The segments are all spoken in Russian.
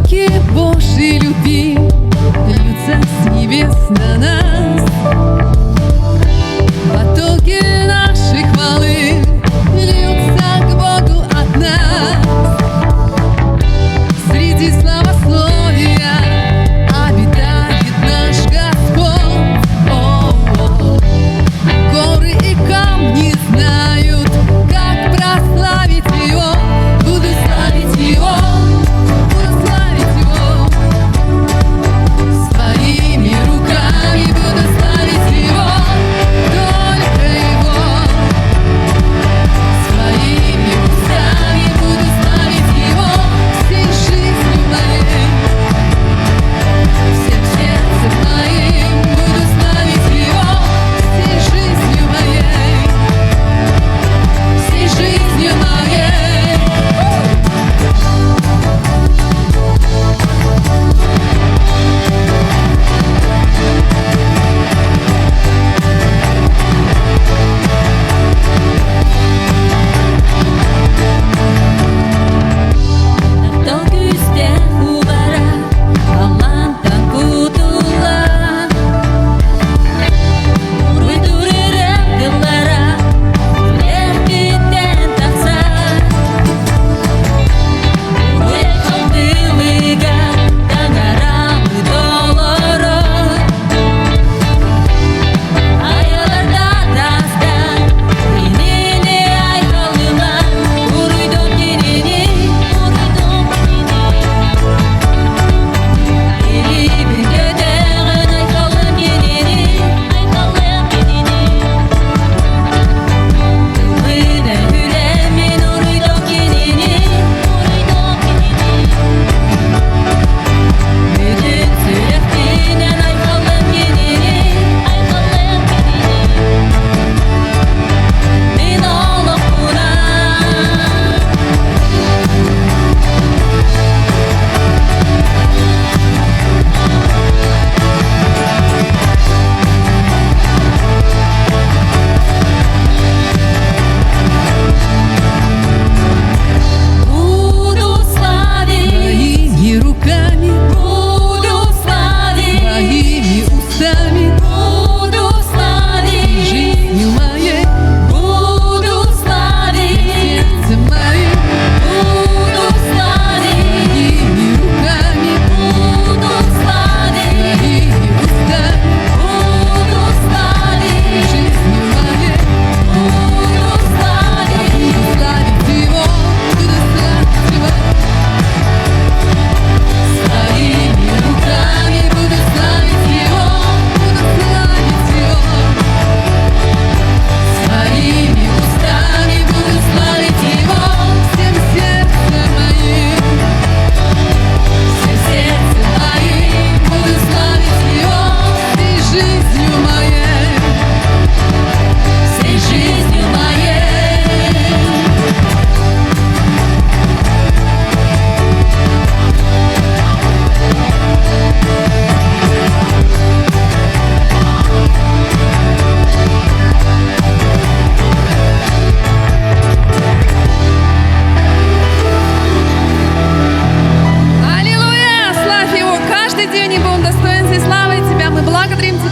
Потоки Божьей любви льются с небес на нас. Потоки нашей хвалы льются к Богу от нас. Среди славословия обитает наш Господь. Горы и камни знают, как прославить Его. Буду славить Его, буду славить Его. Своими руками буду славить Его, только Его. Своими устами буду славить Его, всей жизнью моей. Всем сердцем моим буду славить Его, всей жизнью моей. Всей жизнью моей.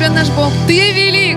Наш Бог, Ты велик!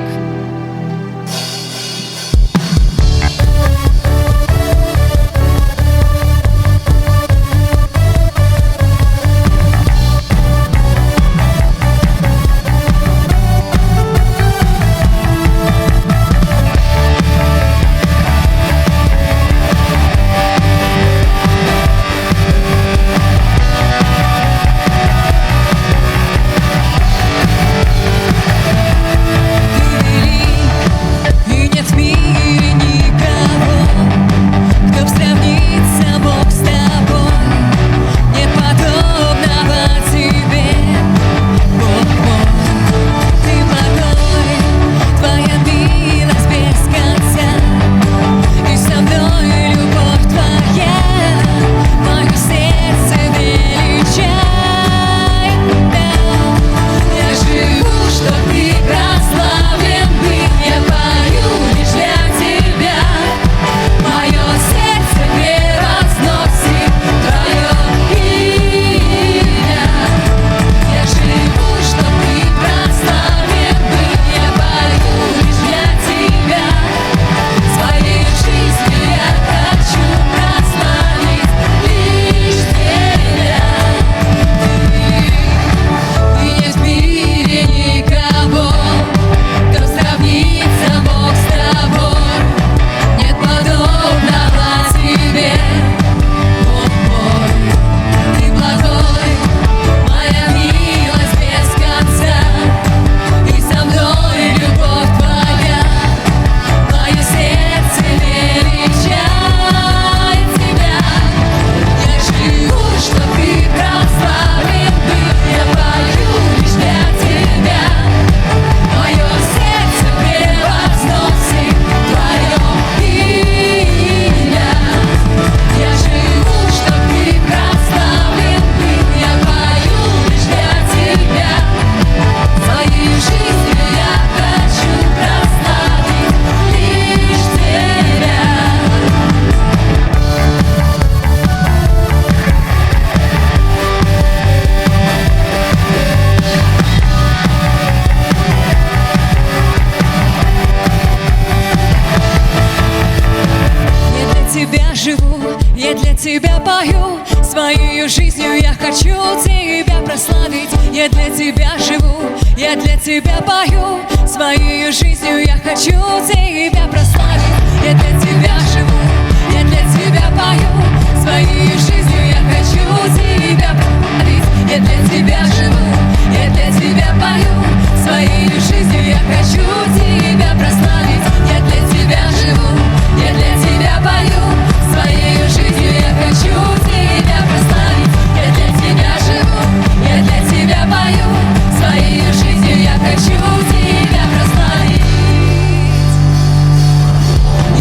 пою, своей жизнью я хочу Тебя прославить. Я для Тебя живу, я для Тебя пою, своей жизнью я хочу Тебя прославить. Я для Тебя живу, я для Тебя пою, своей жизнью я хочу Тебя прославить. Я для Тебя живу, я для Тебя пою, своей жизнью я хочу Тебя прославить. Я для Тебя живу, я для Тебя пою, своей жизнью я хочу Тебя прославить. Я для Тебя живу, я для Тебя пою, своей жизнью я хочу Тебя прославить.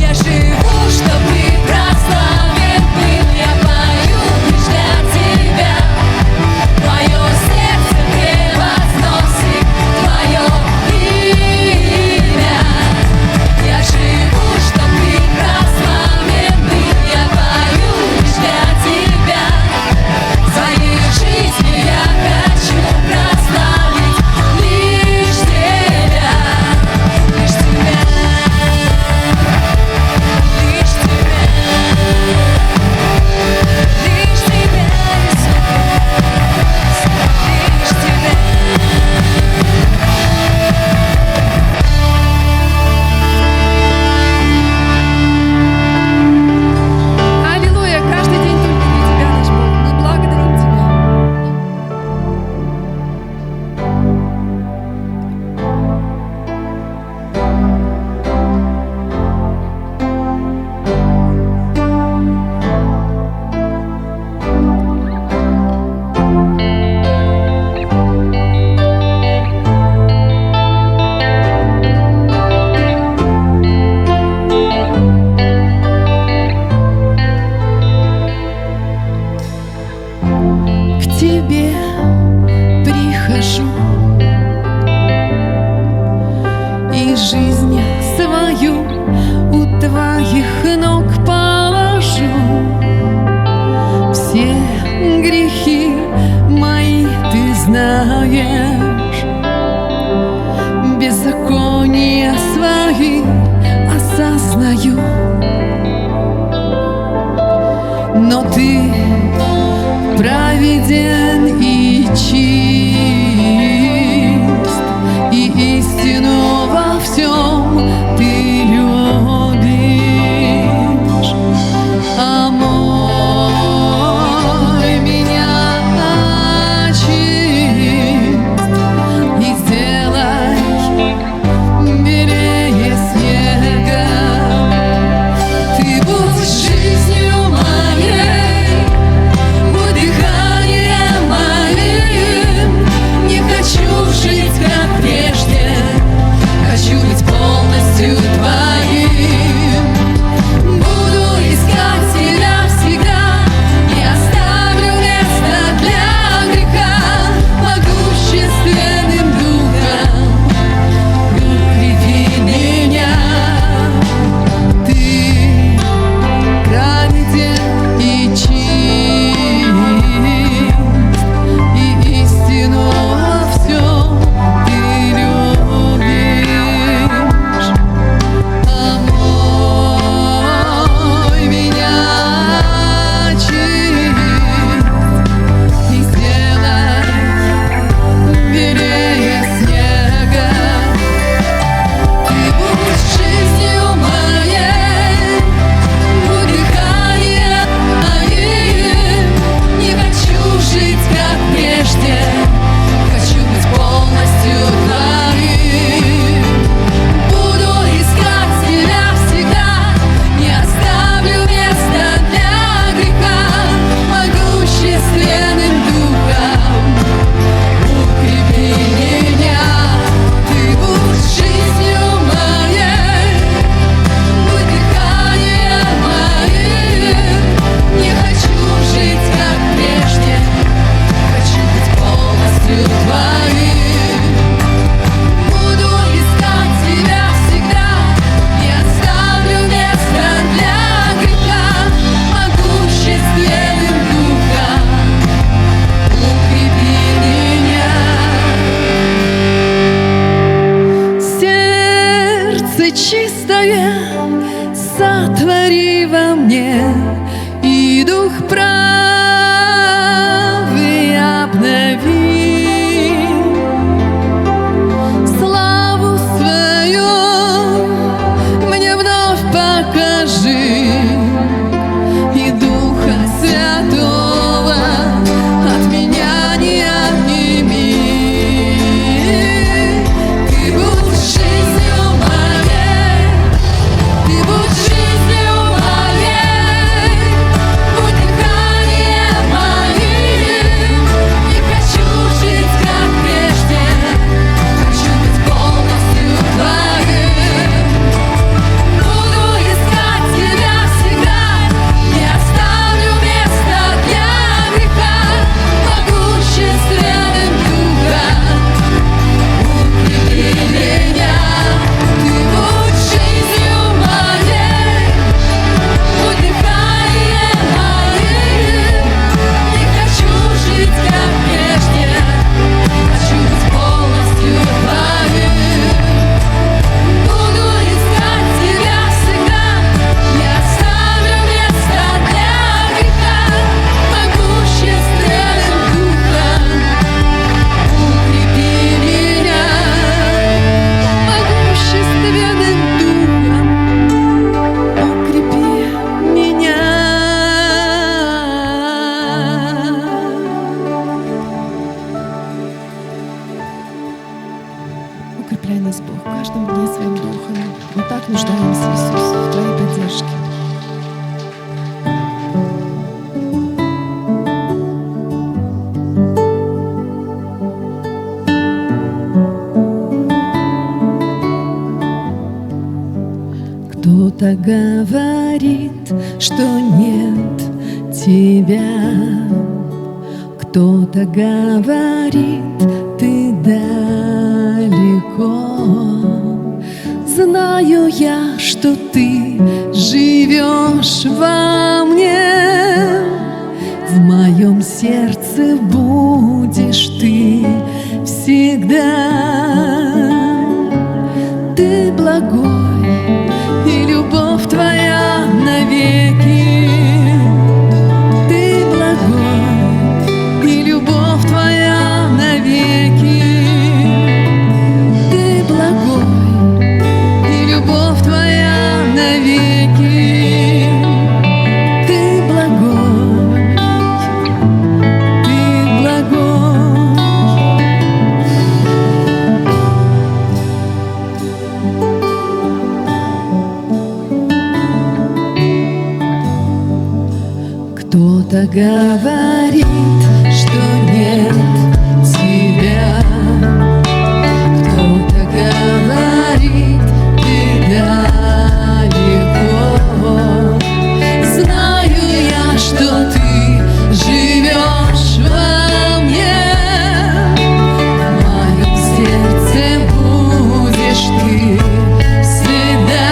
Я живу, чтоб Ты прославлен был, я пою лишь для Тебя. Мое сердце превозносит Твое имя. Я живу, чтоб Ты прославлен был, я пою лишь для Тебя. Своей жизнью я хочу прославить лишь Тебя, лишь Тебя, лишь Тебя, лишь Тебя, Иисус, лишь Тебя. Аллилуйя! Каждый день только для Тебя, наш Бог. Мы благодарим Тебя. К Тебе прихожу и жизнь свою у Твоих ног положу. Все грехи мои Ты знаешь, беззакония свои осознаю, но Ты праведен и чист, и истину во всем Ты любишь. Омой меня чист и сделай белее снега. Ты будешь жизнью моей, будь дыханием моим. Не хочу жить, как прежде, Кто-то говорит, что нет тебя, кто-то говорит, ты далеко. Знаю я, что ты живешь во мне, в моем сердце будешь ты всегда. Ты благой, и любовь твоя навеки. Ты благой, и любовь твоя навеки. Ты благой, и любовь твоя навеки. Ты благой, ты благой. Кто-то говорит, что нет тебя, кто-то говорит, ты далеко. Знаю я, что ты живешь во мне, в моем сердце будешь ты всегда.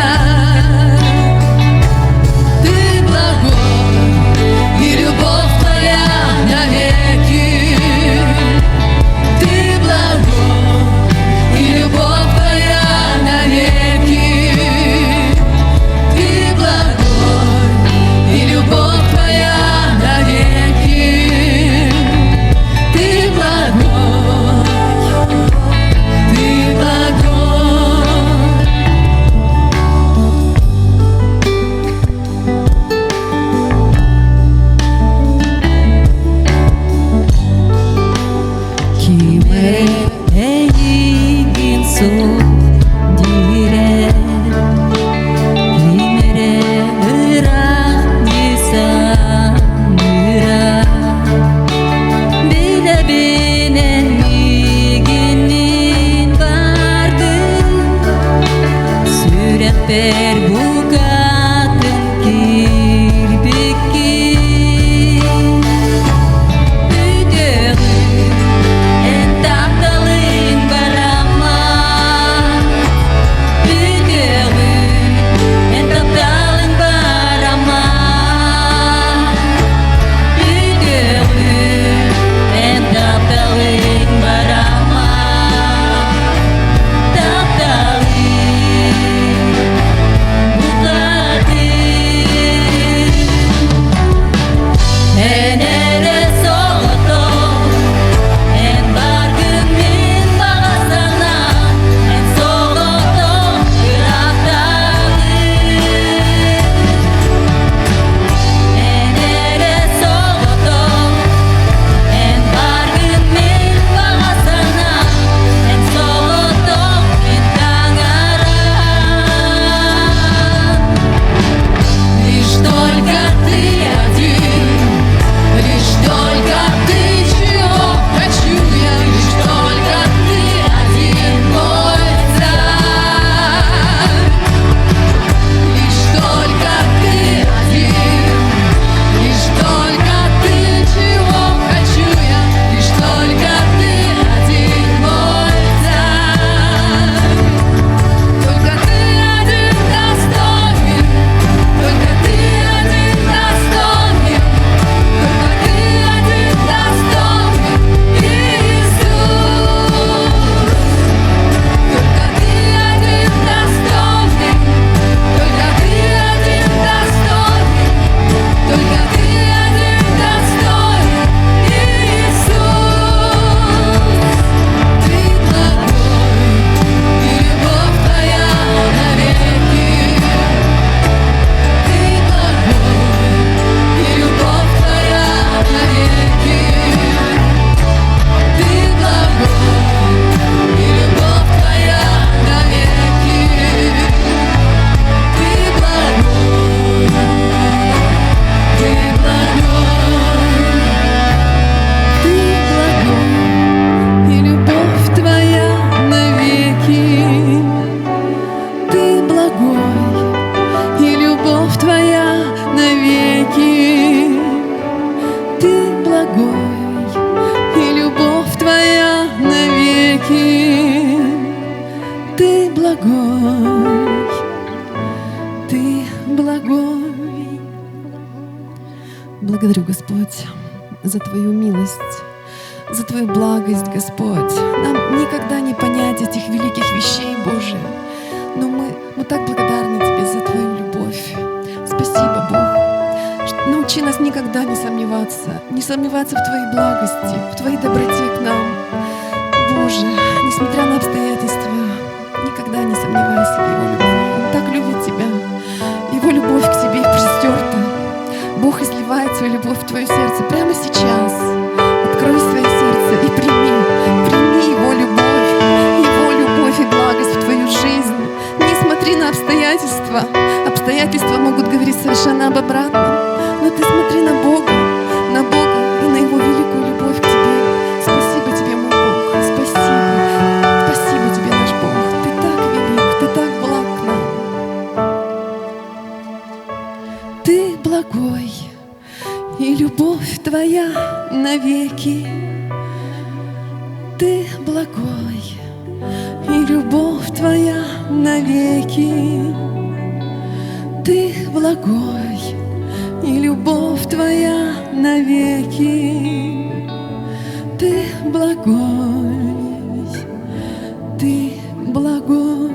Ты благой, и любовь твоя навеки. Ты благой, Ты благой, и любовь Твоя навеки. Ты благой, Ты благой. Благодарю, Господь, за Твою милость, за Твою благость, Господь. Нам никогда не понять этих великих вещей, Боже, но мы так благодарны Тебе за Твою любовь. Спасибо, Бог. Научи нас никогда не сомневаться в Твоей благости, в Твоей доброте к нам. Боже, несмотря на обстоятельства, никогда не сомневайся в Его любви. Он так любит Тебя. Его любовь к Тебе простерта. Бог изливает свою любовь в Твое сердце прямо сейчас. Открой свое сердце и прими Его любовь и благость в Твою жизнь. Не смотри на обстоятельства. Обстоятельства могут говорить совершенно об обратном. Но ты смотри на Бога и на Его великую любовь к Тебе. Спасибо Тебе, мой Бог. Спасибо. Спасибо Тебе, наш Бог. Ты так велик, Ты так благ к нам. Ты благой, и любовь Твоя навеки. Ты благой, и любовь Твоя навеки. Ты благой, и любовь Твоя навеки. Ты благой, Ты благой.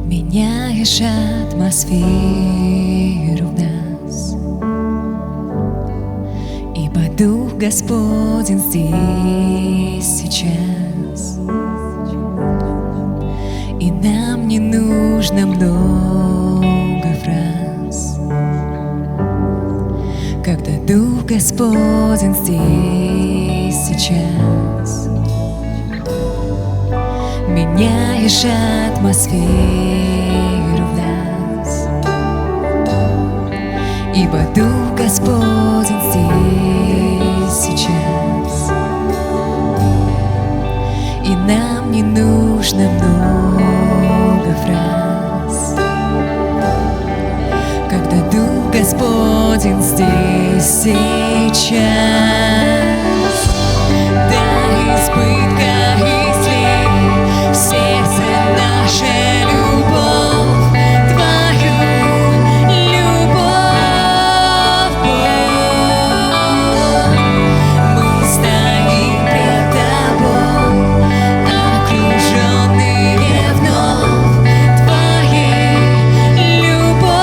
Меняешь атмосферу в нас, ибо Дух Господень здесь сейчас. И нам не нужно много фраз, когда Дух Господень здесь сейчас. Меняешь атмосферу в нас, ибо Дух Господень здесь сейчас. И нам не нужно много фраз, когда Дух Господень здесь сейчас. До избытка в сердце наша любовь, Твою любовь, Бог. Мы стоим пред Тобой, окруженные вновь Твоей любовью.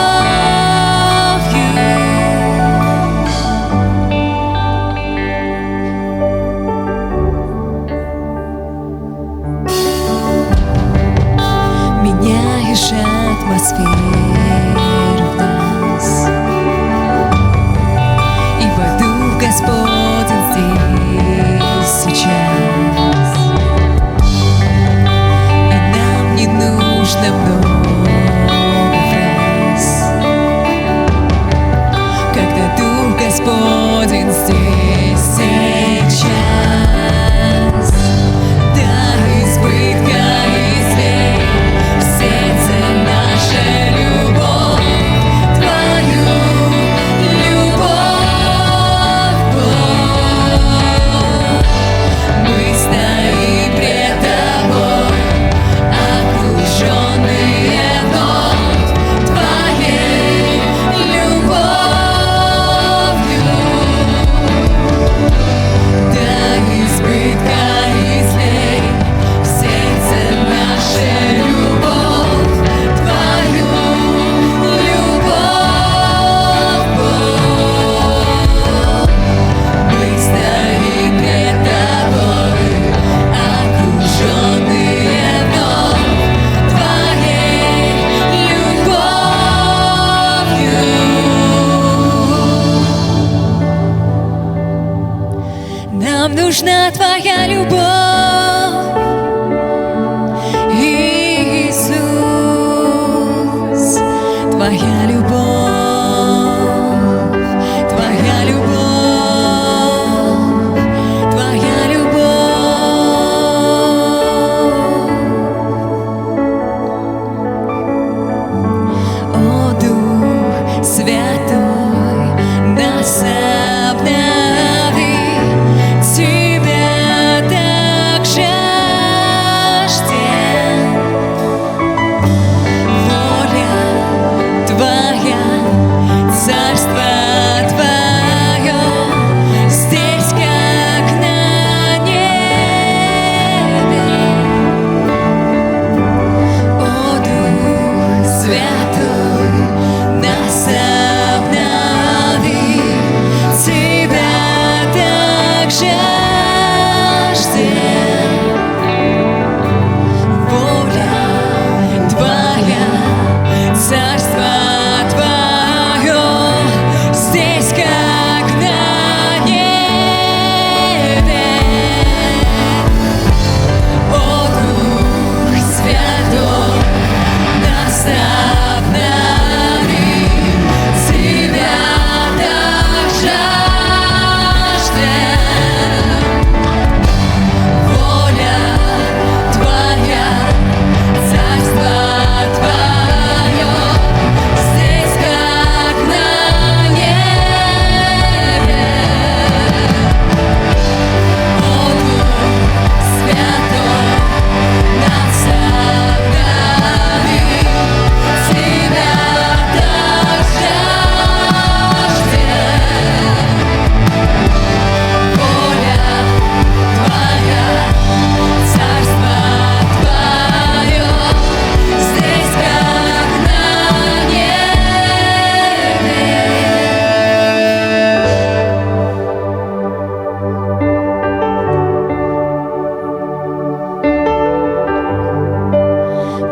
Твоя любовь, Иисус, Твоя любовь, Твоя любовь, Твоя любовь. О, Дух Святой, нас обнови, Тебя так жаждем. Воля Твоя, Царство Твое, здесь, как на небе. О, Дух Святой, нас обнови, Тебя так жаждем. Воля Твоя, Царство Твое, здесь, как на небе. О, Дух Святой, нас обнови, Тебя так жаждем. Воля Твоя, Царство Твое, здесь, как на небе. О, Дух Святой, нас обнови, Тебя так жаждем. Воля Твоя, Царство Твое, здесь, как на небе.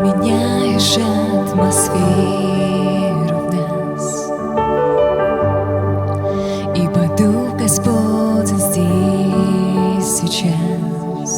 Меняешь атмосферу в нас, ибо Дух Господень здесь сейчас.